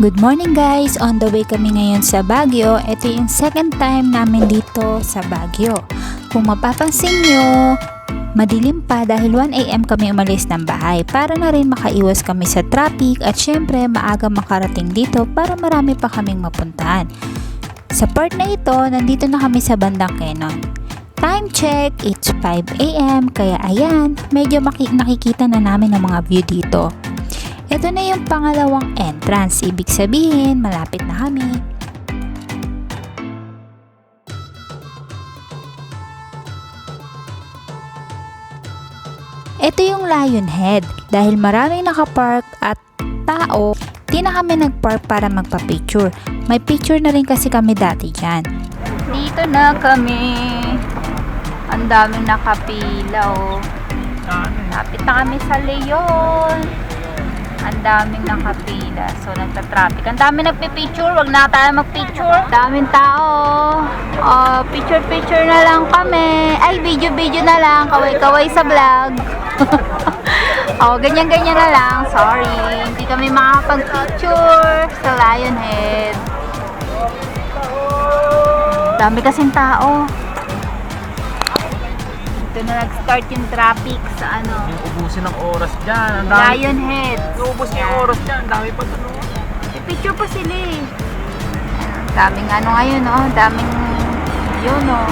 Good morning guys! On the way kami ngayon sa Baguio. Ito yung second time namin dito sa Baguio. Kung mapapansin nyo, madilim pa dahil 1 AM kami umalis ng bahay para na rin makaiwas kami sa traffic at syempre maaga makarating dito para marami pa kaming mapuntahan. Sa part na ito, nandito na kami sa bandang Quezon. Time check, it's 5 AM kaya ayan, medyo nakikita na namin ang mga view dito. Ito na yung pangalawang entrance, ibig sabihin malapit na kami. Ito yung Lion Head, dahil maraming nakapark at tao, di na kami nagpark para magpa-picture. May picture na rin kasi kami dati dyan. Dito na kami. Ang daming nakapila oh. Lapit na kami sa Leon. Ang daming nakapila. So, nagta-traffic. Ang daming nagpipicture. Wag na tayo magpicture. Daming tao. Picture-picture na lang kami. Ay, video-video na lang. Kaway-kaway sa vlog. Ganyan-ganyan na lang. Sorry. Hindi kami makakapag-picture sa Lion Head. Dami kasing tao. Ito na nag-start yung traffic sa ano. Yung ubusin ng oras dyan. Lion Head. Ubus niya yung oras dyan. Dami pa ito. Picture pa sila eh. Daming ano ngayon oh. Daming yun oh.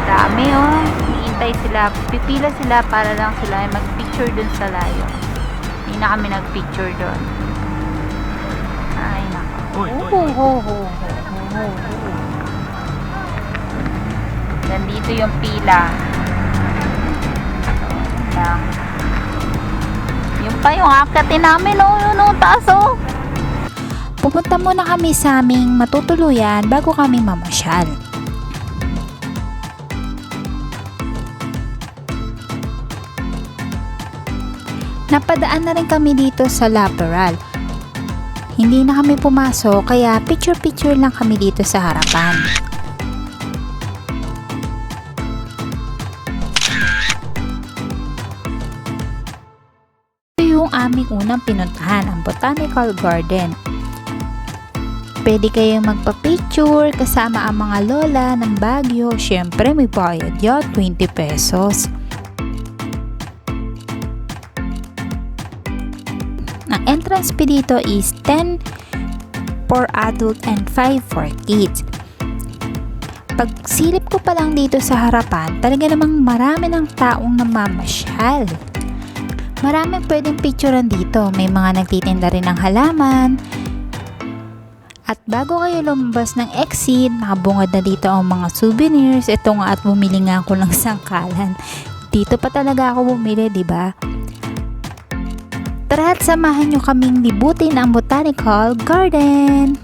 Dami oh. Hihintay sila. Pipila sila para lang sila mag-picture dun sa Lion. Hindi na kami nag-picture dun. Ay nako. Nandito yung pila. Yung pa yung akatin namin yung taas oh. Pupunta muna kami sa aming matutuluyan bago kami mamasyal. Napadaan na rin kami dito sa Laperal. Hindi na kami pumasok kaya picture-picture lang kami dito sa harapan. Yung aming unang pinuntahan, ang Botanical Garden. Pwede kayong magpa-picture kasama ang mga lola ng Baguio. Syempre may bayad yun, 20 pesos. Ang entrance fee dito is 10 for adult and 5 for kids. Pag silip ko pa lang dito sa harapan, talaga namang marami ng taong namamasyal. Maraming pwedeng picturean dito. May mga nagtitinda rin ng halaman. At bago kayo lumabas ng exit, nakabungad na dito ang mga souvenirs. Ito nga at bumili nga ako ng sangkalan. Dito pa talaga ako bumili, di ba? Tara at samahan nyo kaming libutin ang Botanical Garden.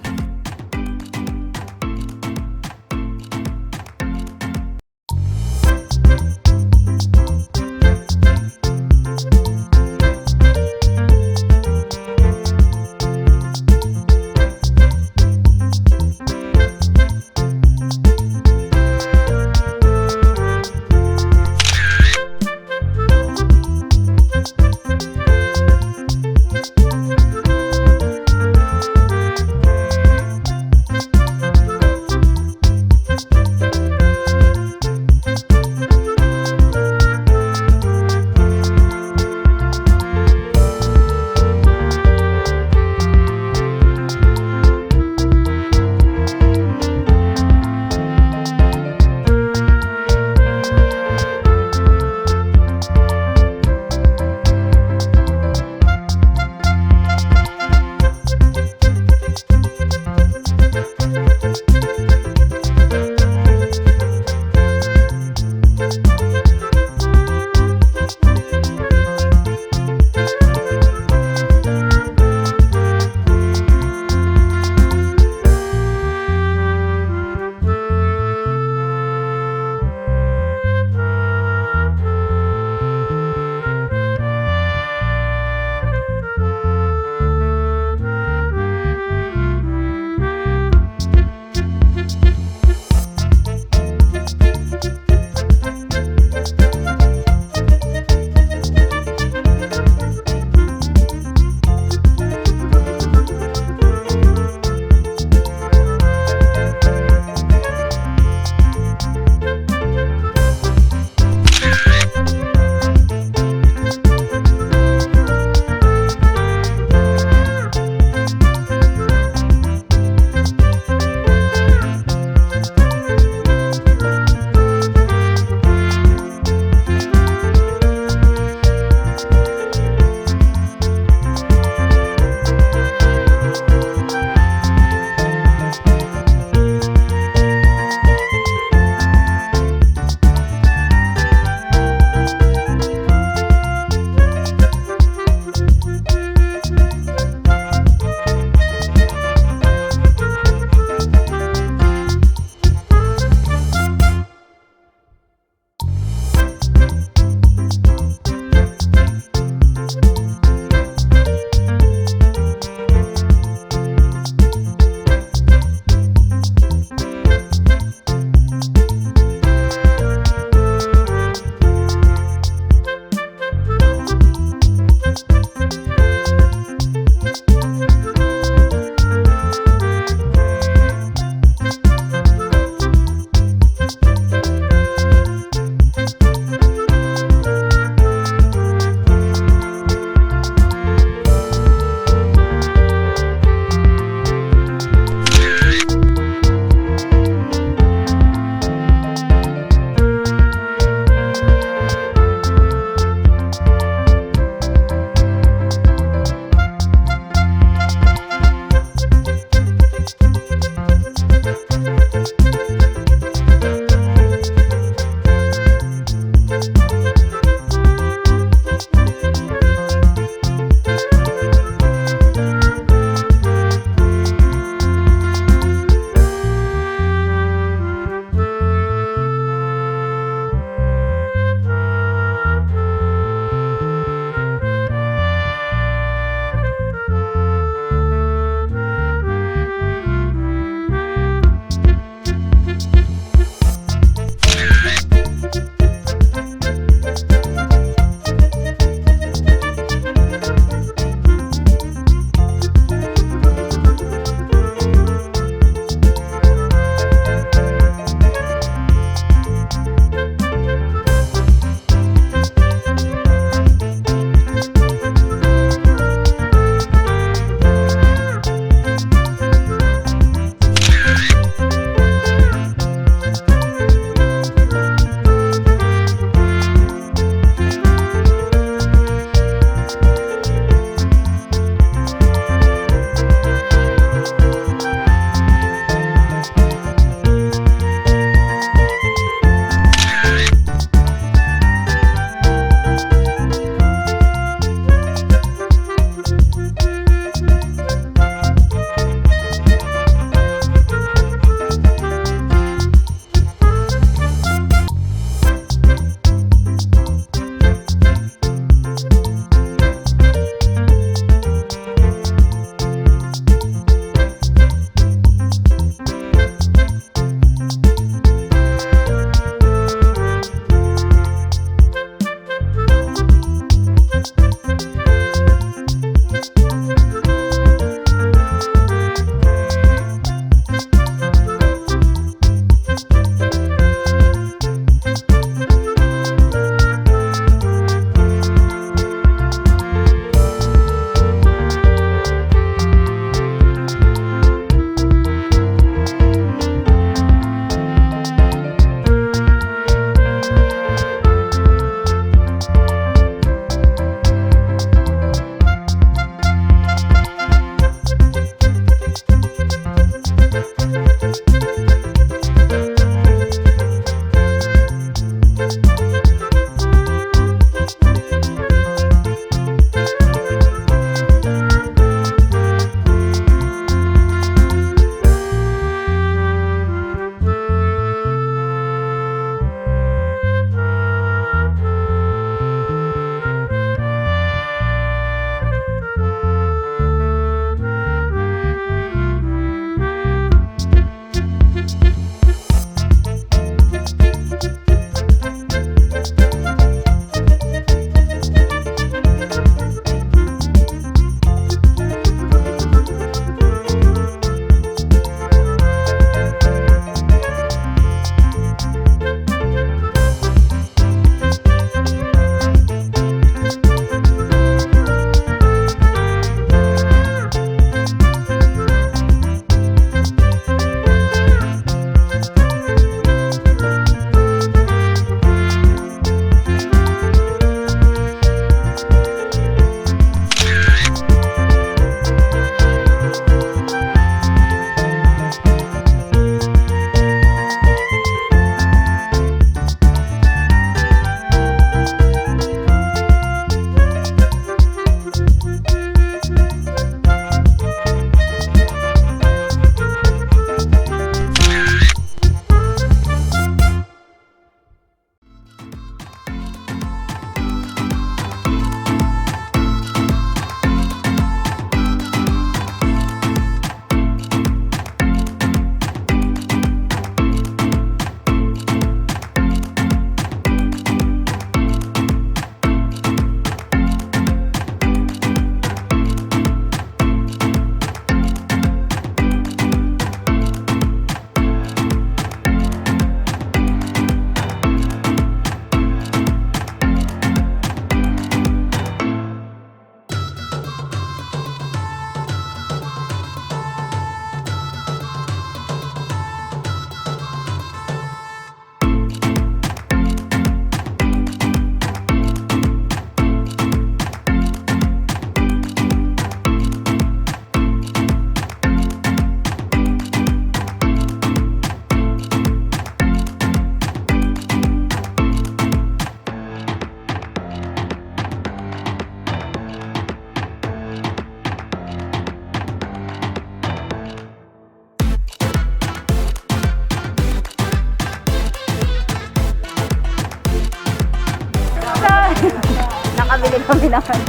kami naman.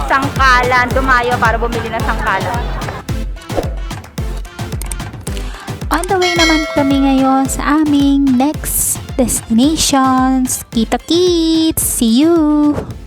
Sangkalan, dumayo para bumili ng sangkalan. On the way naman kami ngayon sa aming next destinations. Kita-kits! See you!